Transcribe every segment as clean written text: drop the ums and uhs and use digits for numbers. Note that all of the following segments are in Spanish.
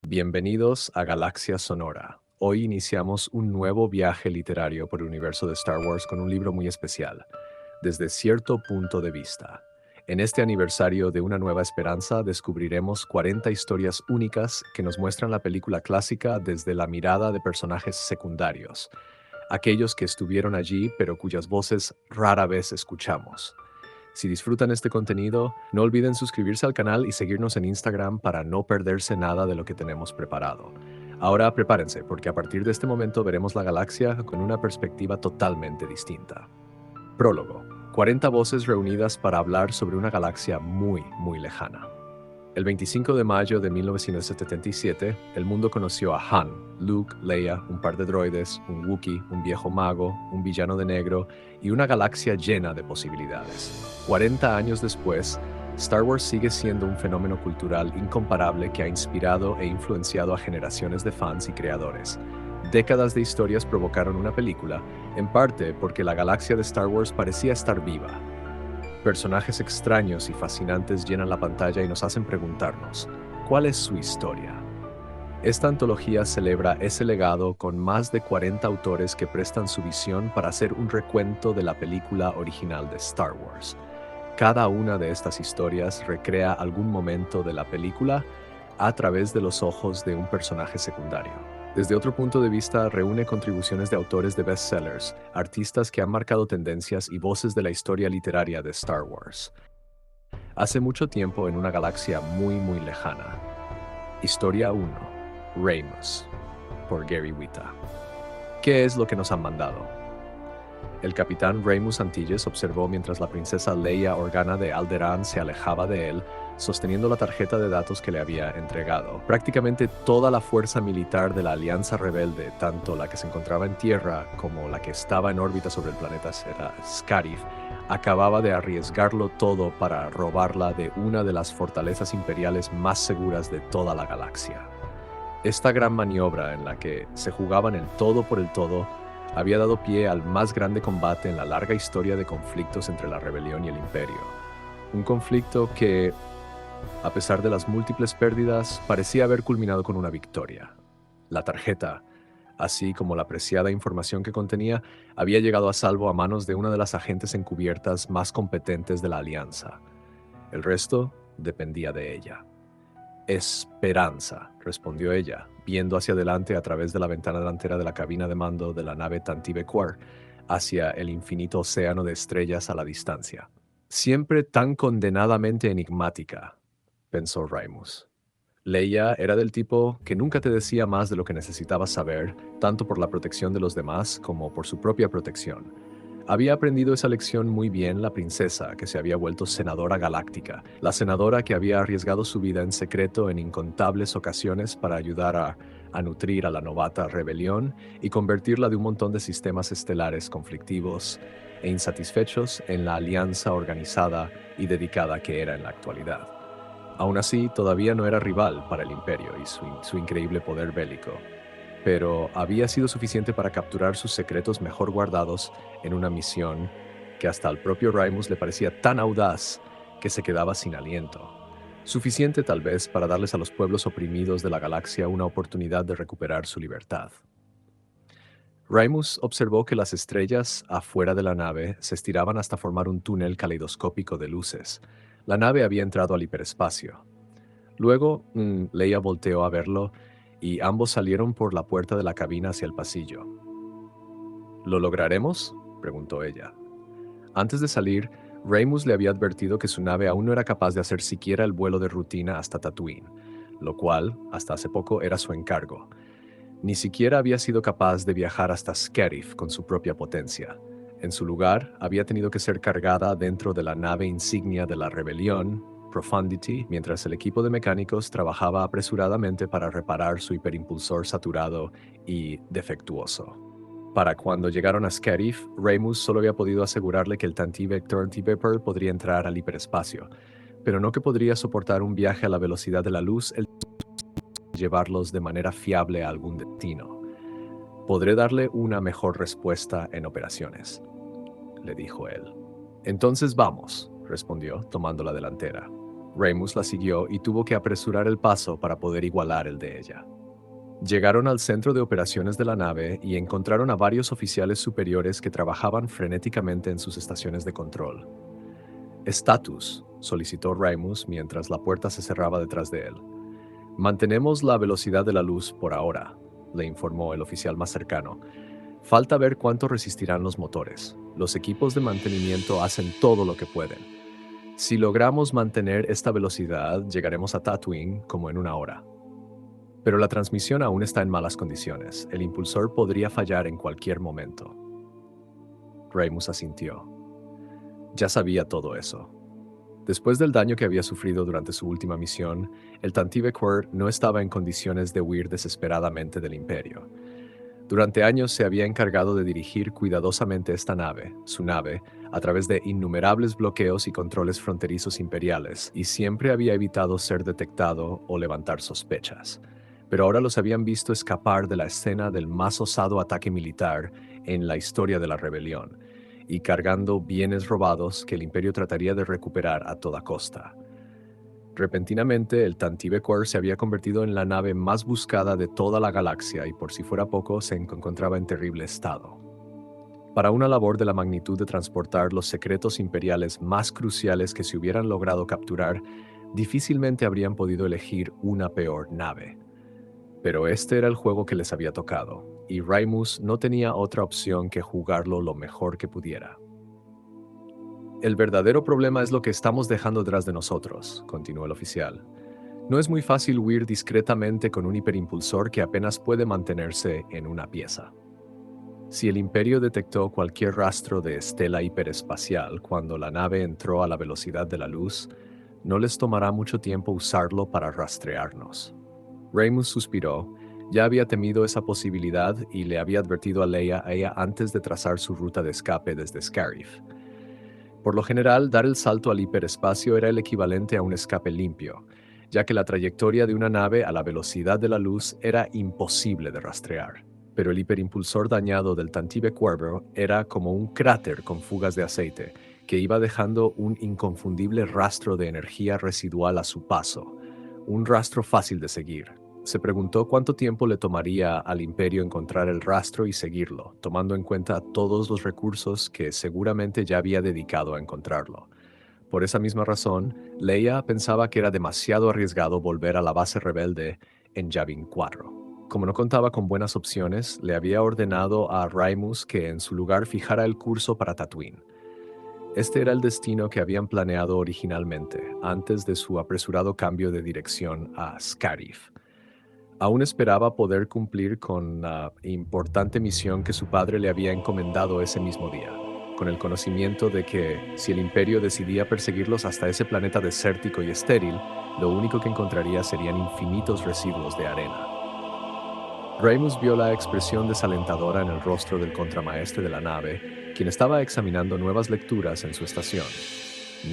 Bienvenidos a Galaxia Sonora. Hoy iniciamos un nuevo viaje literario por el universo de Star Wars con un libro muy especial, Desde cierto punto de vista. En este aniversario de Una Nueva Esperanza descubriremos 40 historias únicas que nos muestran la película clásica desde la mirada de personajes secundarios, aquellos que estuvieron allí pero cuyas voces rara vez escuchamos. Si disfrutan este contenido, no olviden suscribirse al canal y seguirnos en Instagram para no perderse nada de lo que tenemos preparado. Ahora prepárense, porque a partir de este momento veremos la galaxia con una perspectiva totalmente distinta. Prólogo. 40 voces reunidas para hablar sobre una galaxia muy, muy lejana. El 25 de mayo de 1977, el mundo conoció a Han, Luke, Leia, un par de droides, un Wookiee, un viejo mago, un villano de negro y una galaxia llena de posibilidades. 40 años después, Star Wars sigue siendo un fenómeno cultural incomparable que ha inspirado e influenciado a generaciones de fans y creadores. Décadas de historias provocaron una película, en parte porque la galaxia de Star Wars parecía estar viva. Personajes extraños y fascinantes llenan la pantalla y nos hacen preguntarnos, ¿cuál es su historia? Esta antología celebra ese legado con más de 40 autores que prestan su visión para hacer un recuento de la película original de Star Wars. Cada una de estas historias recrea algún momento de la película a través de los ojos de un personaje secundario. Desde otro punto de vista, reúne contribuciones de autores de bestsellers, artistas que han marcado tendencias y voces de la historia literaria de Star Wars. Hace mucho tiempo en una galaxia muy, muy lejana. Historia 1. Ramus, por Gary Whitta. ¿Qué es lo que nos han mandado? El capitán Ramus Antilles observó mientras la princesa Leia Organa de Alderaan se alejaba de él, sosteniendo la tarjeta de datos que le había entregado. Prácticamente toda la fuerza militar de la Alianza Rebelde, tanto la que se encontraba en tierra como la que estaba en órbita sobre el planeta Scarif, acababa de arriesgarlo todo para robarla de una de las fortalezas imperiales más seguras de toda la galaxia. Esta gran maniobra en la que se jugaban el todo por el todo había dado pie al más grande combate en la larga historia de conflictos entre la rebelión y el imperio. Un conflicto que, a pesar de las múltiples pérdidas, parecía haber culminado con una victoria. La tarjeta, así como la preciada información que contenía, había llegado a salvo a manos de una de las agentes encubiertas más competentes de la Alianza. El resto dependía de ella. Esperanza, respondió ella, viendo hacia adelante a través de la ventana delantera de la cabina de mando de la nave Tantive Quar, hacia el infinito océano de estrellas a la distancia. Siempre tan condenadamente enigmática, pensó Ramus. Leia era del tipo que nunca te decía más de lo que necesitabas saber, tanto por la protección de los demás como por su propia protección. Había aprendido esa lección muy bien la princesa, que se había vuelto senadora galáctica, la senadora que había arriesgado su vida en secreto en incontables ocasiones para ayudar a nutrir a la novata rebelión y convertirla de un montón de sistemas estelares conflictivos e insatisfechos en la alianza organizada y dedicada que era en la actualidad. Aún así, todavía no era rival para el Imperio y su increíble poder bélico, pero había sido suficiente para capturar sus secretos mejor guardados en una misión que hasta al propio Ramus le parecía tan audaz que se quedaba sin aliento. Suficiente tal vez para darles a los pueblos oprimidos de la galaxia una oportunidad de recuperar su libertad. Ramus observó que las estrellas afuera de la nave se estiraban hasta formar un túnel caleidoscópico de luces. La nave había entrado al hiperespacio. Luego, Leia volteó a verlo y ambos salieron por la puerta de la cabina hacia el pasillo. ¿Lo lograremos?, preguntó ella. Antes de salir, Ramus le había advertido que su nave aún no era capaz de hacer siquiera el vuelo de rutina hasta Tatooine, lo cual, hasta hace poco, era su encargo. Ni siquiera había sido capaz de viajar hasta Scarif con su propia potencia. En su lugar, había tenido que ser cargada dentro de la nave insignia de la rebelión, Profundity, mientras el equipo de mecánicos trabajaba apresuradamente para reparar su hiperimpulsor saturado y defectuoso. Para cuando llegaron a Scarif, Ramus solo había podido asegurarle que el Tantive Pearl podría entrar al hiperespacio, pero no que podría soportar un viaje a la velocidad de la luz llevarlos de manera fiable a algún destino. Podré darle una mejor respuesta en operaciones, le dijo él. Entonces vamos, respondió, tomando la delantera. Remus la siguió y tuvo que apresurar el paso para poder igualar el de ella. Llegaron al centro de operaciones de la nave y encontraron a varios oficiales superiores que trabajaban frenéticamente en sus estaciones de control. «Estatus», solicitó Remus mientras la puerta se cerraba detrás de él. «Mantenemos la velocidad de la luz por ahora», le informó el oficial más cercano. «Falta ver cuánto resistirán los motores. Los equipos de mantenimiento hacen todo lo que pueden. Si logramos mantener esta velocidad, llegaremos a Tatooine como en una hora. Pero la transmisión aún está en malas condiciones. El impulsor podría fallar en cualquier momento». Remus asintió. Ya sabía todo eso. Después del daño que había sufrido durante su última misión, el Tantive Quirrell no estaba en condiciones de huir desesperadamente del Imperio. Durante años se había encargado de dirigir cuidadosamente esta nave, su nave, a través de innumerables bloqueos y controles fronterizos imperiales, y siempre había evitado ser detectado o levantar sospechas. Pero ahora los habían visto escapar de la escena del más osado ataque militar en la historia de la rebelión, y cargando bienes robados que el Imperio trataría de recuperar a toda costa. Repentinamente, el Tantive Quirrell se había convertido en la nave más buscada de toda la galaxia y por si fuera poco, se encontraba en terrible estado. Para una labor de la magnitud de transportar los secretos imperiales más cruciales que se hubieran logrado capturar, difícilmente habrían podido elegir una peor nave. Pero este era el juego que les había tocado, y Remus no tenía otra opción que jugarlo lo mejor que pudiera. «El verdadero problema es lo que estamos dejando detrás de nosotros», continuó el oficial. «No es muy fácil huir discretamente con un hiperimpulsor que apenas puede mantenerse en una pieza. Si el Imperio detectó cualquier rastro de estela hiperespacial cuando la nave entró a la velocidad de la luz, no les tomará mucho tiempo usarlo para rastrearnos». Remus suspiró. Ya había temido esa posibilidad y le había advertido a ella antes de trazar su ruta de escape desde Scarif. Por lo general, dar el salto al hiperespacio era el equivalente a un escape limpio, ya que la trayectoria de una nave a la velocidad de la luz era imposible de rastrear. Pero el hiperimpulsor dañado del Tantive Quirrell era como un cráter con fugas de aceite, que iba dejando un inconfundible rastro de energía residual a su paso, un rastro fácil de seguir. Se preguntó cuánto tiempo le tomaría al Imperio encontrar el rastro y seguirlo, tomando en cuenta todos los recursos que seguramente ya había dedicado a encontrarlo. Por esa misma razón, Leia pensaba que era demasiado arriesgado volver a la base rebelde en Yavin 4. Como no contaba con buenas opciones, le había ordenado a Remus que en su lugar fijara el curso para Tatooine. Este era el destino que habían planeado originalmente, antes de su apresurado cambio de dirección a Scarif. Aún esperaba poder cumplir con la importante misión que su padre le había encomendado ese mismo día, con el conocimiento de que, si el Imperio decidía perseguirlos hasta ese planeta desértico y estéril, lo único que encontraría serían infinitos residuos de arena. Remus vio la expresión desalentadora en el rostro del contramaestre de la nave, quien estaba examinando nuevas lecturas en su estación.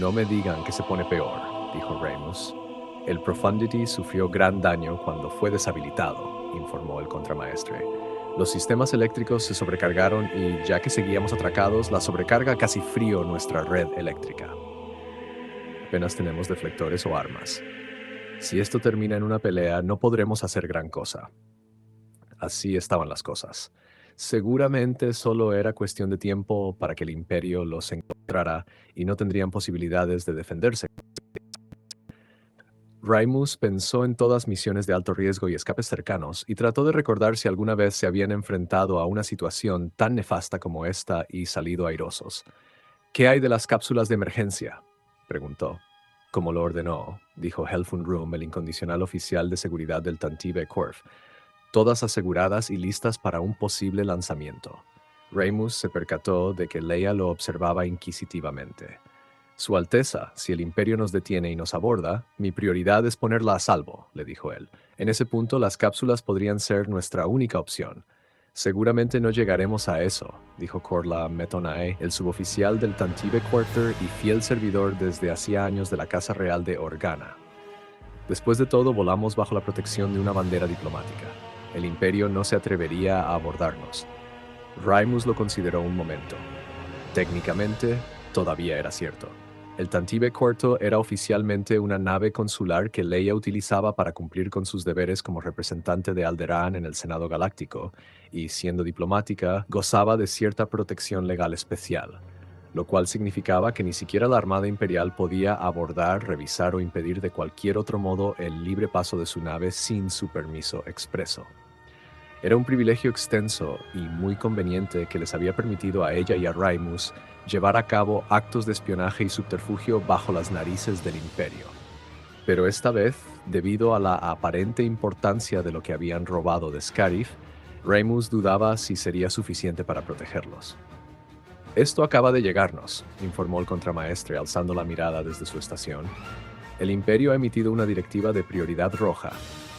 «No me digan que se pone peor», dijo Remus. «El Profundity sufrió gran daño cuando fue deshabilitado», informó el contramaestre. «Los sistemas eléctricos se sobrecargaron y, ya que seguíamos atracados, la sobrecarga casi frió nuestra red eléctrica. Apenas tenemos deflectores o armas. Si esto termina en una pelea, no podremos hacer gran cosa». Así estaban las cosas. Seguramente solo era cuestión de tiempo para que el Imperio los encontrara y no tendrían posibilidades de defenderse. Remus pensó en todas misiones de alto riesgo y escapes cercanos y trató de recordar si alguna vez se habían enfrentado a una situación tan nefasta como esta y salido airosos. «¿Qué hay de las cápsulas de emergencia?», preguntó. «Como lo ordenó», dijo Helfun Rum, el incondicional oficial de seguridad del Tantive Quirrell. «Todas aseguradas y listas para un posible lanzamiento». Remus se percató de que Leia lo observaba inquisitivamente. «Su Alteza, si el Imperio nos detiene y nos aborda, mi prioridad es ponerla a salvo», le dijo él. «En ese punto las cápsulas podrían ser nuestra única opción». «Seguramente no llegaremos a eso», dijo Corla Metonae, el suboficial del Tantive Quirrell y fiel servidor desde hacía años de la Casa Real de Organa. «Después de todo, volamos bajo la protección de una bandera diplomática. El Imperio no se atrevería a abordarnos». Remus lo consideró un momento. Técnicamente, todavía era cierto. El Tantive Corto era oficialmente una nave consular que Leia utilizaba para cumplir con sus deberes como representante de Alderaan en el Senado Galáctico, y, siendo diplomática, gozaba de cierta protección legal especial, lo cual significaba que ni siquiera la Armada Imperial podía abordar, revisar o impedir de cualquier otro modo el libre paso de su nave sin su permiso expreso. Era un privilegio extenso y muy conveniente que les había permitido a ella y a Raimus llevar a cabo actos de espionaje y subterfugio bajo las narices del Imperio. Pero esta vez, debido a la aparente importancia de lo que habían robado de Scarif, Raimus dudaba si sería suficiente para protegerlos. «Esto acaba de llegarnos», informó el contramaestre alzando la mirada desde su estación. «El Imperio ha emitido una directiva de prioridad roja.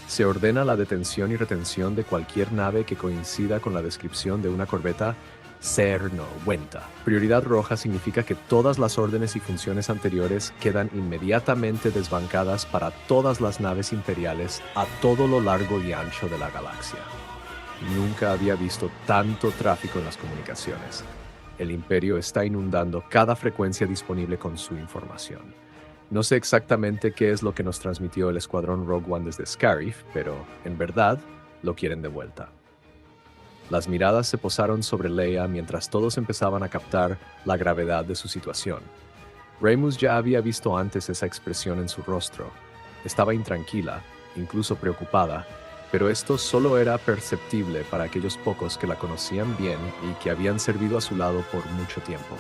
Se ordena la detención y retención de cualquier nave que coincida con la descripción de una corbeta Ser-90. Prioridad roja significa que todas las órdenes y funciones anteriores quedan inmediatamente desbancadas para todas las naves imperiales a todo lo largo y ancho de la galaxia. Nunca había visto tanto tráfico en las comunicaciones. El Imperio está inundando cada frecuencia disponible con su información. No sé exactamente qué es lo que nos transmitió el escuadrón Rogue One desde Scarif, pero, en verdad, lo quieren de vuelta». Las miradas se posaron sobre Leia mientras todos empezaban a captar la gravedad de su situación. Raimus ya había visto antes esa expresión en su rostro. Estaba intranquila, incluso preocupada, pero esto solo era perceptible para aquellos pocos que la conocían bien y que habían servido a su lado por mucho tiempo.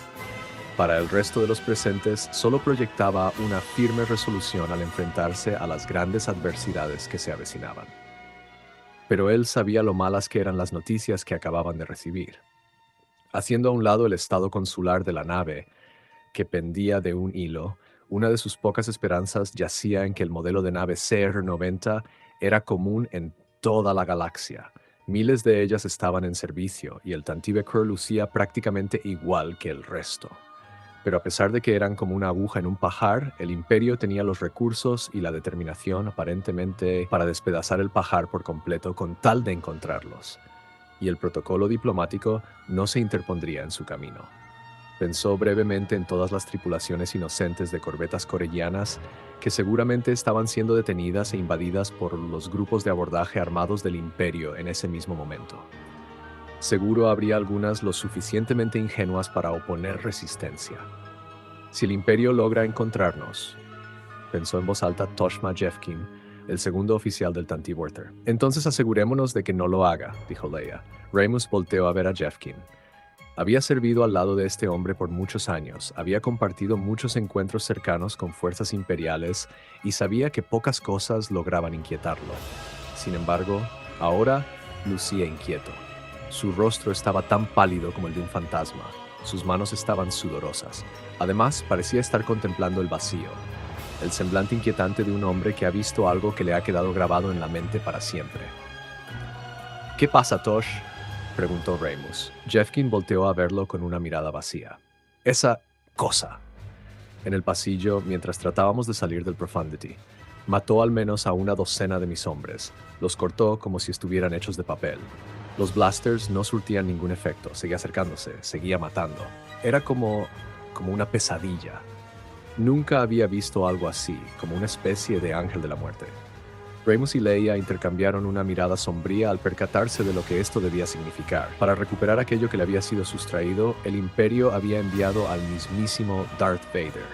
Para el resto de los presentes, solo proyectaba una firme resolución al enfrentarse a las grandes adversidades que se avecinaban. Pero él sabía lo malas que eran las noticias que acababan de recibir. Haciendo a un lado el estado consular de la nave, que pendía de un hilo, una de sus pocas esperanzas yacía en que el modelo de nave CR-90 era común en toda la galaxia. Miles de ellas estaban en servicio y el Tantive Corps lucía prácticamente igual que el resto. Pero a pesar de que eran como una aguja en un pajar, el Imperio tenía los recursos y la determinación aparentemente para despedazar el pajar por completo con tal de encontrarlos. Y el protocolo diplomático no se interpondría en su camino. Pensó brevemente en todas las tripulaciones inocentes de corbetas corellianas que seguramente estaban siendo detenidas e invadidas por los grupos de abordaje armados del Imperio en ese mismo momento. Seguro habría algunas lo suficientemente ingenuas para oponer resistencia. Si el Imperio logra encontrarnos, pensó en voz alta Toshma Jeffkin, el segundo oficial del Tantive Order. Entonces asegurémonos de que no lo haga, dijo Leia. Raimus volteó a ver a Jeffkin. Había servido al lado de este hombre por muchos años, había compartido muchos encuentros cercanos con fuerzas imperiales y sabía que pocas cosas lograban inquietarlo. Sin embargo, ahora lucía inquieto. Su rostro estaba tan pálido como el de un fantasma. Sus manos estaban sudorosas. Además, parecía estar contemplando el vacío. El semblante inquietante de un hombre que ha visto algo que le ha quedado grabado en la mente para siempre. «¿Qué pasa, Tosh?», preguntó Raimus. Jeffkin volteó a verlo con una mirada vacía. «Esa cosa». En el pasillo, mientras tratábamos de salir del Profundity, mató al menos a una docena de mis hombres. Los cortó como si estuvieran hechos de papel. Los blasters no surtían ningún efecto, seguía acercándose, seguía matando. Era como una pesadilla. Nunca había visto algo así, como una especie de ángel de la muerte. Raimus y Leia intercambiaron una mirada sombría al percatarse de lo que esto debía significar. Para recuperar aquello que le había sido sustraído, el Imperio había enviado al mismísimo Darth Vader.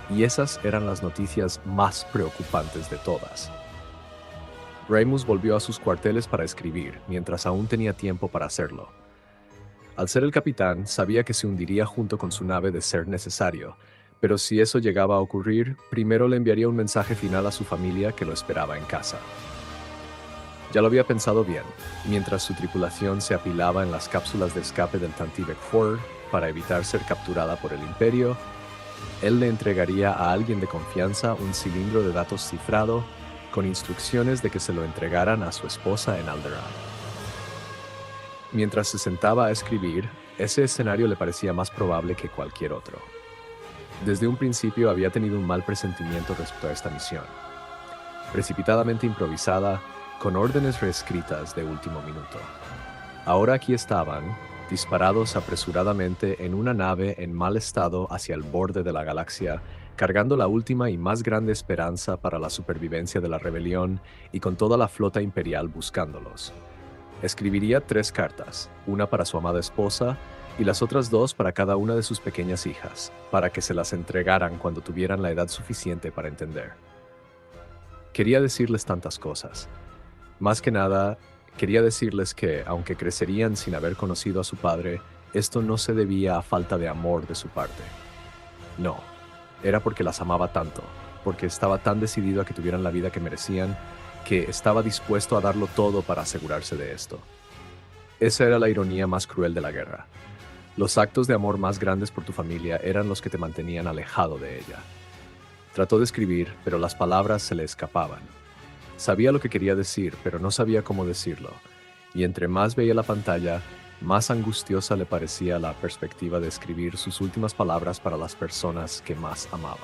Y esas eran las noticias más preocupantes de todas. Raimus volvió a sus cuarteles para escribir, mientras aún tenía tiempo para hacerlo. Al ser el capitán, sabía que se hundiría junto con su nave de ser necesario, pero si eso llegaba a ocurrir, primero le enviaría un mensaje final a su familia que lo esperaba en casa. Ya lo había pensado bien, mientras su tripulación se apilaba en las cápsulas de escape del Tantive Corps para evitar ser capturada por el Imperio, él le entregaría a alguien de confianza un cilindro de datos cifrado con instrucciones de que se lo entregaran a su esposa en Alderaan. Mientras se sentaba a escribir, ese escenario le parecía más probable que cualquier otro. Desde un principio había tenido un mal presentimiento respecto a esta misión. Precipitadamente improvisada, con órdenes reescritas de último minuto. Ahora aquí estaban, disparados apresuradamente en una nave en mal estado hacia el borde de la galaxia, cargando la última y más grande esperanza para la supervivencia de la rebelión y con toda la flota imperial buscándolos. Escribiría 3 cartas, una para su amada esposa y las otras 2 para cada una de sus pequeñas hijas, para que se las entregaran cuando tuvieran la edad suficiente para entender. Quería decirles tantas cosas. Más que nada, quería decirles que, aunque crecerían sin haber conocido a su padre, esto no se debía a falta de amor de su parte. No, era porque las amaba tanto, porque estaba tan decidido a que tuvieran la vida que merecían, que estaba dispuesto a darlo todo para asegurarse de esto. Esa era la ironía más cruel de la guerra. Los actos de amor más grandes por tu familia eran los que te mantenían alejado de ella. Trató de escribir, pero las palabras se le escapaban. Sabía lo que quería decir, pero no sabía cómo decirlo, y entre más veía la pantalla, más angustiosa le parecía la perspectiva de escribir sus últimas palabras para las personas que más amaba.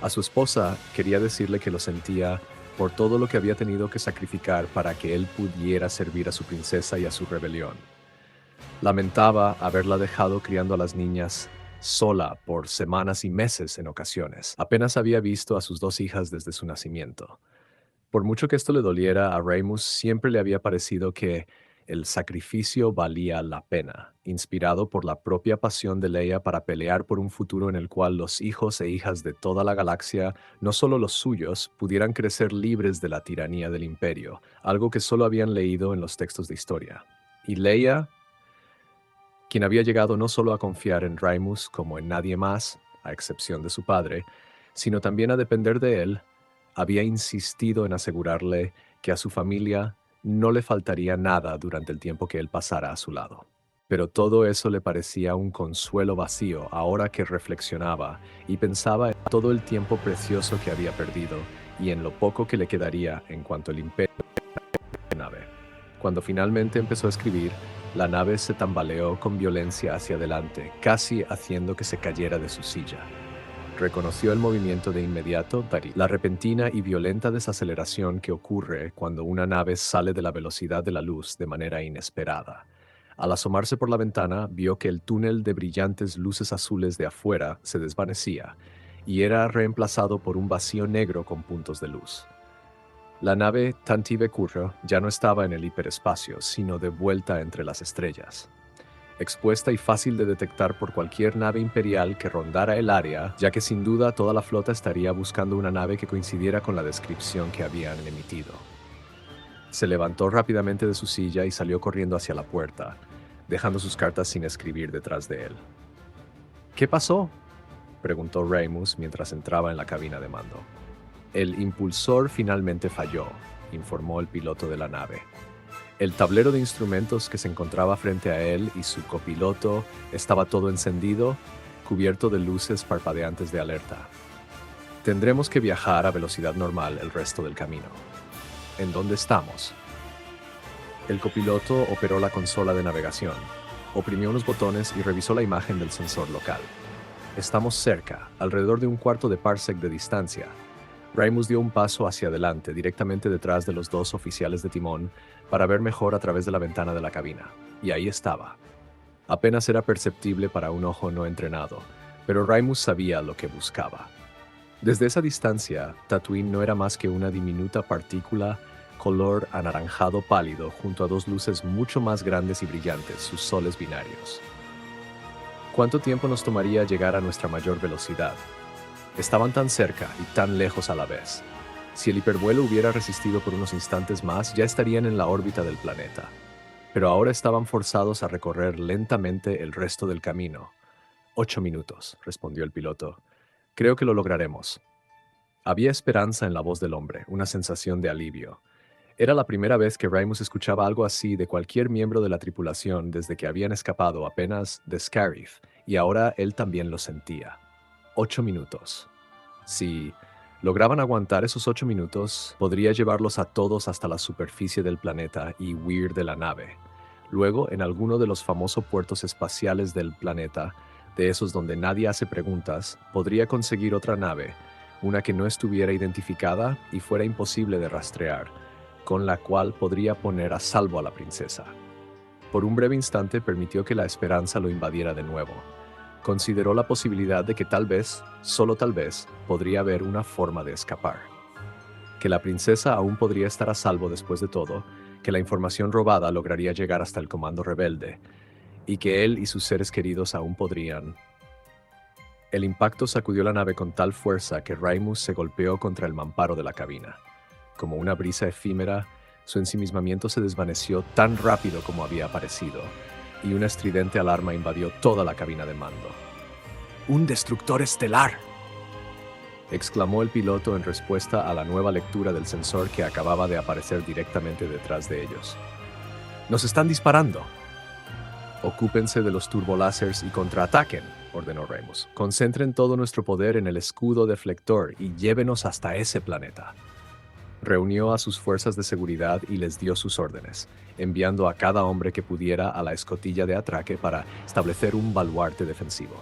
A su esposa quería decirle que lo sentía por todo lo que había tenido que sacrificar para que él pudiera servir a su princesa y a su rebelión. Lamentaba haberla dejado criando a las niñas sola por semanas y meses en ocasiones. Apenas había visto a sus 2 hijas desde su nacimiento. Por mucho que esto le doliera, a Raimus siempre le había parecido que el sacrificio valía la pena, inspirado por la propia pasión de Leia para pelear por un futuro en el cual los hijos e hijas de toda la galaxia, no solo los suyos, pudieran crecer libres de la tiranía del Imperio, algo que solo habían leído en los textos de historia. Y Leia, quien había llegado no solo a confiar en Raimus como en nadie más, a excepción de su padre, sino también a depender de él, había insistido en asegurarle que a su familia no le faltaría nada durante el tiempo que él pasara a su lado. Pero todo eso le parecía un consuelo vacío ahora que reflexionaba y pensaba en todo el tiempo precioso que había perdido y en lo poco que le quedaría en cuanto el imperio de la nave. Cuando finalmente empezó a escribir, la nave se tambaleó con violencia hacia adelante, casi haciendo que se cayera de su silla. Reconoció el movimiento de inmediato, la repentina y violenta desaceleración que ocurre cuando una nave sale de la velocidad de la luz de manera inesperada. Al asomarse por la ventana, vio que el túnel de brillantes luces azules de afuera se desvanecía y era reemplazado por un vacío negro con puntos de luz. La nave Tantive Curro ya no estaba en el hiperespacio, sino de vuelta entre las estrellas. Expuesta y fácil de detectar por cualquier nave imperial que rondara el área, ya que sin duda toda la flota estaría buscando una nave que coincidiera con la descripción que habían emitido. Se levantó rápidamente de su silla y salió corriendo hacia la puerta, dejando sus cartas sin escribir detrás de él. ¿Qué pasó?, preguntó Raimus mientras entraba en la cabina de mando. El impulsor finalmente falló, informó el piloto de la nave. El tablero de instrumentos que se encontraba frente a él y su copiloto estaba todo encendido, cubierto de luces parpadeantes de alerta. Tendremos que viajar a velocidad normal el resto del camino. ¿En dónde estamos? El copiloto operó la consola de navegación, oprimió unos botones y revisó la imagen del sensor local. Estamos cerca, alrededor de un cuarto de parsec de distancia. Raimus dio un paso hacia adelante, directamente detrás de los 2 oficiales de timón, para ver mejor a través de la ventana de la cabina. Y ahí estaba. Apenas era perceptible para un ojo no entrenado, pero Raimus sabía lo que buscaba. Desde esa distancia, Tatooine no era más que una diminuta partícula color anaranjado pálido junto a 2 luces mucho más grandes y brillantes, sus soles binarios. ¿Cuánto tiempo nos tomaría llegar a nuestra mayor velocidad? Estaban tan cerca y tan lejos a la vez. Si el hipervuelo hubiera resistido por unos instantes más, ya estarían en la órbita del planeta. Pero ahora estaban forzados a recorrer lentamente el resto del camino. 8 minutos, respondió el piloto. Creo que lo lograremos. Había esperanza en la voz del hombre, una sensación de alivio. Era la primera vez que Raimus escuchaba algo así de cualquier miembro de la tripulación desde que habían escapado apenas de Scarif, y ahora él también lo sentía. 8 minutos. Si lograban aguantar esos 8 minutos, podría llevarlos a todos hasta la superficie del planeta y huir de la nave. Luego, en alguno de los famosos puertos espaciales del planeta, de esos donde nadie hace preguntas, podría conseguir otra nave, una que no estuviera identificada y fuera imposible de rastrear, con la cual podría poner a salvo a la princesa. Por un breve instante permitió que la esperanza lo invadiera de nuevo. Consideró la posibilidad de que tal vez, solo tal vez, podría haber una forma de escapar. Que la princesa aún podría estar a salvo después de todo, que la información robada lograría llegar hasta el comando rebelde, y que él y sus seres queridos aún podrían. El impacto sacudió la nave con tal fuerza que Raimus se golpeó contra el mamparo de la cabina. Como una brisa efímera, su ensimismamiento se desvaneció tan rápido como había aparecido, y una estridente alarma invadió toda la cabina de mando. ¡Un destructor estelar!, exclamó el piloto en respuesta a la nueva lectura del sensor que acababa de aparecer directamente detrás de ellos. ¡Nos están disparando! Ocúpense de los turbolásers y contraataquen, ordenó Raimus. Concentren todo nuestro poder en el escudo deflector y llévenos hasta ese planeta. Reunió a sus fuerzas de seguridad y les dio sus órdenes, enviando a cada hombre que pudiera a la escotilla de atraque para establecer un baluarte defensivo.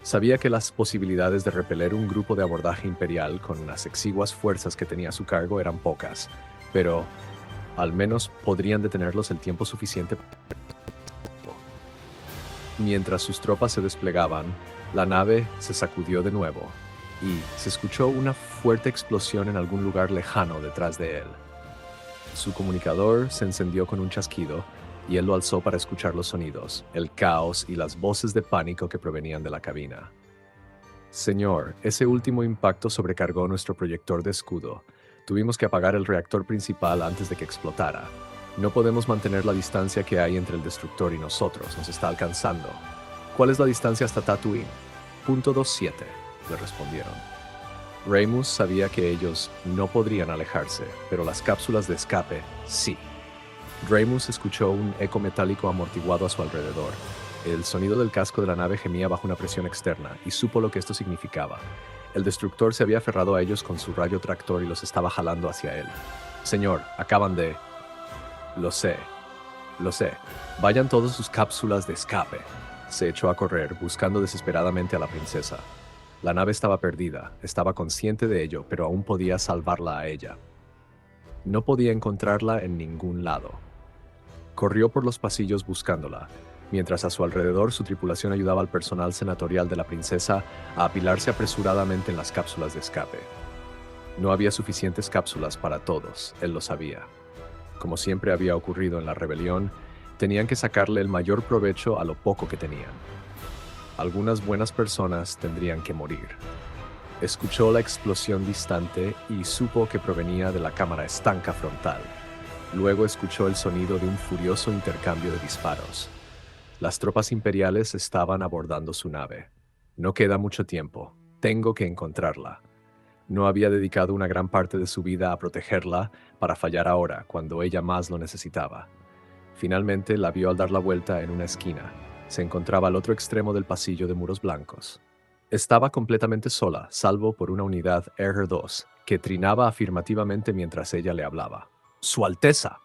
Sabía que las posibilidades de repeler un grupo de abordaje imperial con las exiguas fuerzas que tenía a su cargo eran pocas, pero al menos podrían detenerlos el tiempo suficiente. Mientras sus tropas se desplegaban, la nave se sacudió de nuevo y se escuchó una fuerte explosión en algún lugar lejano detrás de él. Su comunicador se encendió con un chasquido y él lo alzó para escuchar los sonidos, el caos y las voces de pánico que provenían de la cabina. Señor, ese último impacto sobrecargó nuestro proyector de escudo. Tuvimos que apagar el reactor principal antes de que explotara. No podemos mantener la distancia que hay entre el destructor y nosotros. Nos está alcanzando. ¿Cuál es la distancia hasta Tatooine? .27, le respondieron. Raimus sabía que ellos no podrían alejarse, pero las cápsulas de escape sí. Raimus escuchó un eco metálico amortiguado a su alrededor. El sonido del casco de la nave gemía bajo una presión externa y supo lo que esto significaba. El destructor se había aferrado a ellos con su rayo tractor y los estaba jalando hacia él. Señor, acaban de... Lo sé. Vayan todas sus cápsulas de escape. Se echó a correr, buscando desesperadamente a la princesa. La nave estaba perdida, estaba consciente de ello, pero aún podía salvarla a ella. No podía encontrarla en ningún lado. Corrió por los pasillos buscándola, mientras a su alrededor su tripulación ayudaba al personal senatorial de la princesa a apilarse apresuradamente en las cápsulas de escape. No había suficientes cápsulas para todos, él lo sabía. Como siempre había ocurrido en la rebelión, tenían que sacarle el mayor provecho a lo poco que tenían. Algunas buenas personas tendrían que morir. Escuchó la explosión distante y supo que provenía de la cámara estanca frontal. Luego escuchó el sonido de un furioso intercambio de disparos. Las tropas imperiales estaban abordando su nave. No queda mucho tiempo. Tengo que encontrarla. No había dedicado una gran parte de su vida a protegerla para fallar ahora, cuando ella más lo necesitaba. Finalmente la vio al dar la vuelta en una esquina. Se encontraba al otro extremo del pasillo de muros blancos. Estaba completamente sola, salvo por una unidad R2, que trinaba afirmativamente mientras ella le hablaba. ¡Su Alteza!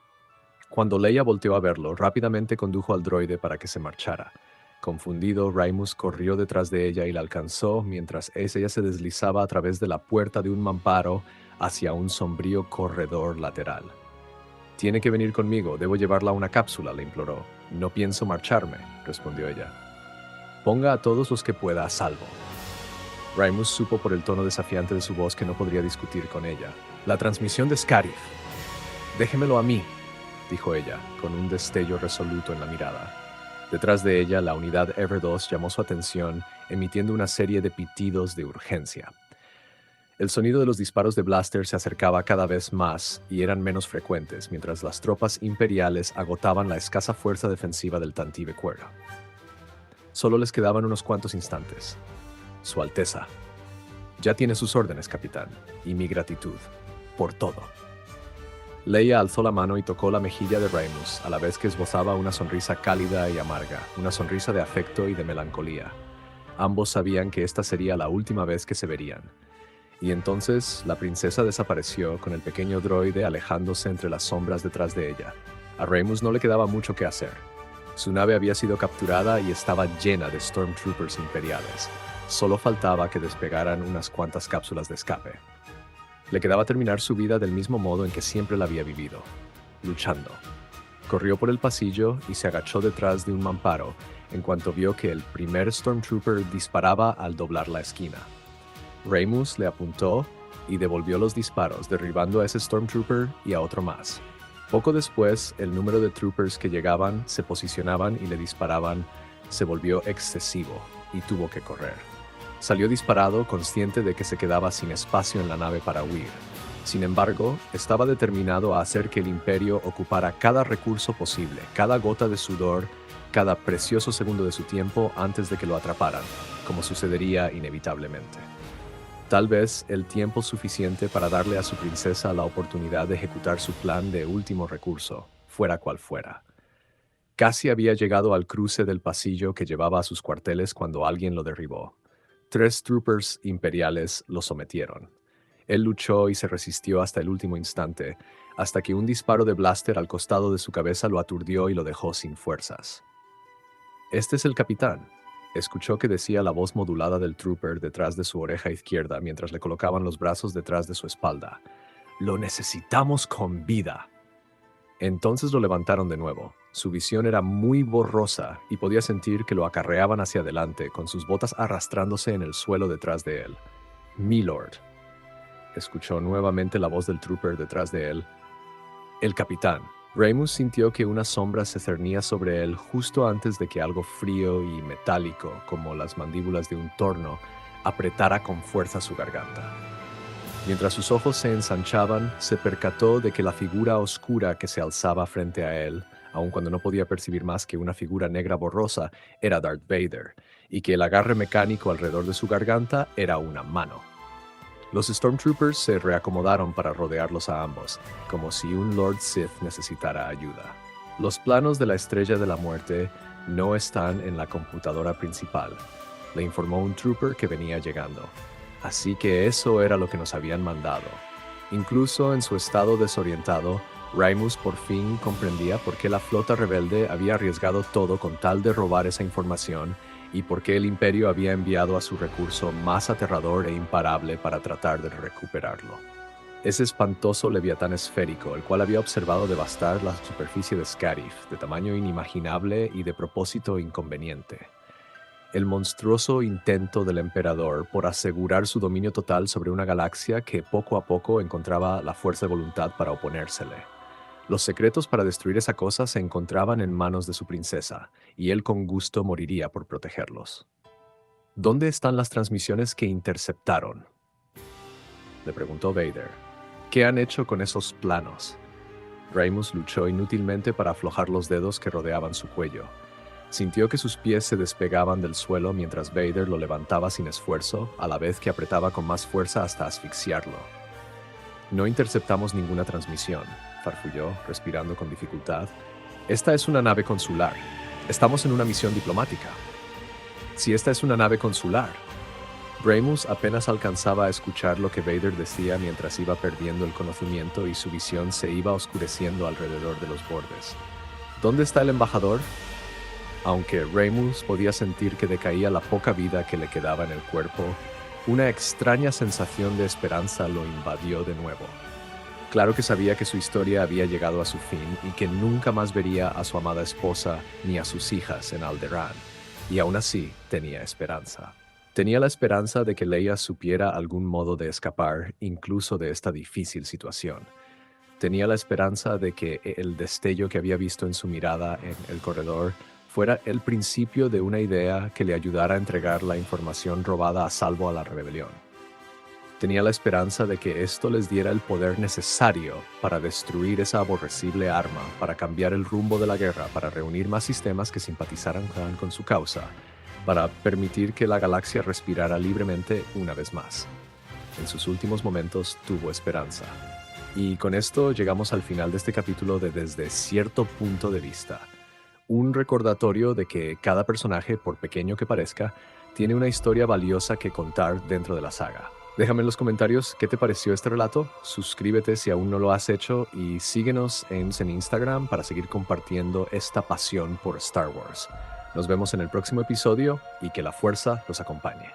Cuando Leia volteó a verlo, rápidamente condujo al droide para que se marchara. Confundido, Raimus corrió detrás de ella y la alcanzó mientras ella se deslizaba a través de la puerta de un mamparo hacia un sombrío corredor lateral. «Tiene que venir conmigo, debo llevarla a una cápsula», le imploró. «No pienso marcharme», respondió ella. «Ponga a todos los que pueda a salvo». Raimus supo por el tono desafiante de su voz que no podría discutir con ella. «La transmisión de Scarif». «Déjemelo a mí», dijo ella, con un destello resoluto en la mirada. Detrás de ella, la unidad R2 llamó su atención, emitiendo una serie de pitidos de urgencia. El sonido de los disparos de blaster se acercaba cada vez más y eran menos frecuentes, mientras las tropas imperiales agotaban la escasa fuerza defensiva del Tantive Cuerda. Solo les quedaban unos cuantos instantes. «Su Alteza. Ya tiene sus órdenes, capitán, y mi gratitud. Por todo». Leia alzó la mano y tocó la mejilla de Raimus, a la vez que esbozaba una sonrisa cálida y amarga, una sonrisa de afecto y de melancolía. Ambos sabían que esta sería la última vez que se verían. Y entonces la princesa desapareció con el pequeño droide alejándose entre las sombras detrás de ella. A Raimus no le quedaba mucho que hacer. Su nave había sido capturada y estaba llena de Stormtroopers imperiales. Solo faltaba que despegaran unas cuantas cápsulas de escape. Le quedaba terminar su vida del mismo modo en que siempre la había vivido, luchando. Corrió por el pasillo y se agachó detrás de un mamparo en cuanto vio que el primer Stormtrooper disparaba al doblar la esquina. Reymus le apuntó y devolvió los disparos, derribando a ese Stormtrooper y a otro más. Poco después, el número de troopers que llegaban, se posicionaban y le disparaban se volvió excesivo y tuvo que correr. Salió disparado, consciente de que se quedaba sin espacio en la nave para huir. Sin embargo, estaba determinado a hacer que el Imperio ocupara cada recurso posible, cada gota de sudor, cada precioso segundo de su tiempo antes de que lo atraparan, como sucedería inevitablemente. Tal vez el tiempo suficiente para darle a su princesa la oportunidad de ejecutar su plan de último recurso, fuera cual fuera. Casi había llegado al cruce del pasillo que llevaba a sus cuarteles cuando alguien lo derribó. 3 troopers imperiales lo sometieron. Él luchó y se resistió hasta el último instante, hasta que un disparo de blaster al costado de su cabeza lo aturdió y lo dejó sin fuerzas. «Este es el capitán», escuchó que decía la voz modulada del trooper detrás de su oreja izquierda mientras le colocaban los brazos detrás de su espalda. «Lo necesitamos con vida». Entonces lo levantaron de nuevo. Su visión era muy borrosa y podía sentir que lo acarreaban hacia adelante, con sus botas arrastrándose en el suelo detrás de él. «Milord», escuchó nuevamente la voz del trooper detrás de él. «El capitán». Reymus sintió que una sombra se cernía sobre él justo antes de que algo frío y metálico, como las mandíbulas de un torno, apretara con fuerza su garganta. Mientras sus ojos se ensanchaban, se percató de que la figura oscura que se alzaba frente a él, aun cuando no podía percibir más que una figura negra borrosa, era Darth Vader, y que el agarre mecánico alrededor de su garganta era una mano. Los Stormtroopers se reacomodaron para rodearlos a ambos, como si un Lord Sith necesitara ayuda. «Los planos de la Estrella de la Muerte no están en la computadora principal», le informó un trooper que venía llegando. Así que eso era lo que nos habían mandado. Incluso en su estado desorientado, Reymus por fin comprendía por qué la flota rebelde había arriesgado todo con tal de robar esa información y por qué el Imperio había enviado a su recurso más aterrador e imparable para tratar de recuperarlo. Ese espantoso leviatán esférico, el cual había observado devastar la superficie de Scarif, de tamaño inimaginable y de propósito inconveniente. El monstruoso intento del emperador por asegurar su dominio total sobre una galaxia que poco a poco encontraba la fuerza de voluntad para oponérsele. Los secretos para destruir esa cosa se encontraban en manos de su princesa, y él con gusto moriría por protegerlos. «¿Dónde están las transmisiones que interceptaron?», le preguntó Vader. «¿Qué han hecho con esos planos?». Reymus luchó inútilmente para aflojar los dedos que rodeaban su cuello. Sintió que sus pies se despegaban del suelo mientras Vader lo levantaba sin esfuerzo, a la vez que apretaba con más fuerza hasta asfixiarlo. «No interceptamos ninguna transmisión», farfulló, respirando con dificultad. «Esta es una nave consular. Estamos en una misión diplomática». «Si esta es una nave consular». Reymus apenas alcanzaba a escuchar lo que Vader decía mientras iba perdiendo el conocimiento y su visión se iba oscureciendo alrededor de los bordes. «¿Dónde está el embajador?». Aunque Reymus podía sentir que decaía la poca vida que le quedaba en el cuerpo, una extraña sensación de esperanza lo invadió de nuevo. Claro que sabía que su historia había llegado a su fin y que nunca más vería a su amada esposa ni a sus hijas en Alderaan, y aún así tenía esperanza. Tenía la esperanza de que Leia supiera algún modo de escapar incluso de esta difícil situación. Tenía la esperanza de que el destello que había visto en su mirada en el corredor fuera el principio de una idea que le ayudara a entregar la información robada a salvo a la rebelión. Tenía la esperanza de que esto les diera el poder necesario para destruir esa aborrecible arma, para cambiar el rumbo de la guerra, para reunir más sistemas que simpatizaran con su causa, para permitir que la galaxia respirara libremente una vez más. En sus últimos momentos tuvo esperanza. Y con esto llegamos al final de este capítulo de Desde cierto punto de vista. Un recordatorio de que cada personaje, por pequeño que parezca, tiene una historia valiosa que contar dentro de la saga. Déjame en los comentarios qué te pareció este relato, suscríbete si aún no lo has hecho y síguenos en Instagram para seguir compartiendo esta pasión por Star Wars. Nos vemos en el próximo episodio y que la fuerza los acompañe.